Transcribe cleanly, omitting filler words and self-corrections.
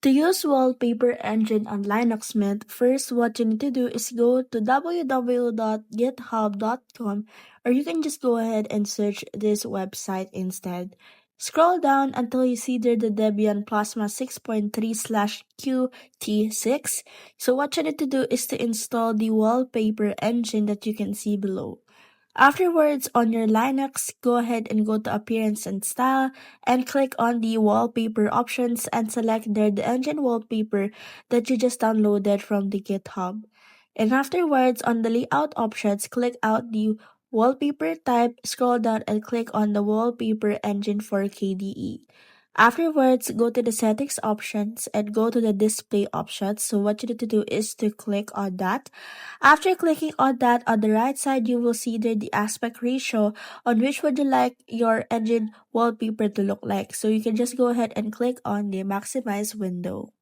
To use Wallpaper Engine on Linux Mint, first what you need to do is go to www.github.com, or you can just go ahead and search this website instead. Scroll down until you see there the Debian Plasma 6.3/QT6. So what you need to do is to install the Wallpaper Engine that you can see below. Afterwards, on your Linux, go ahead and go to Appearance and Style and click on the Wallpaper options and select there the engine wallpaper that you just downloaded from the GitHub. And afterwards, on the Layout options, click out the Wallpaper type, scroll down and click on the Wallpaper Engine for KDE. Afterwards, go to the Settings options and go to the Display options. So what you need to do is to click on that. After clicking on that, on the right side, you will see there the aspect ratio on which would you like your engine wallpaper to look like. So you can just go ahead and click on the maximize window.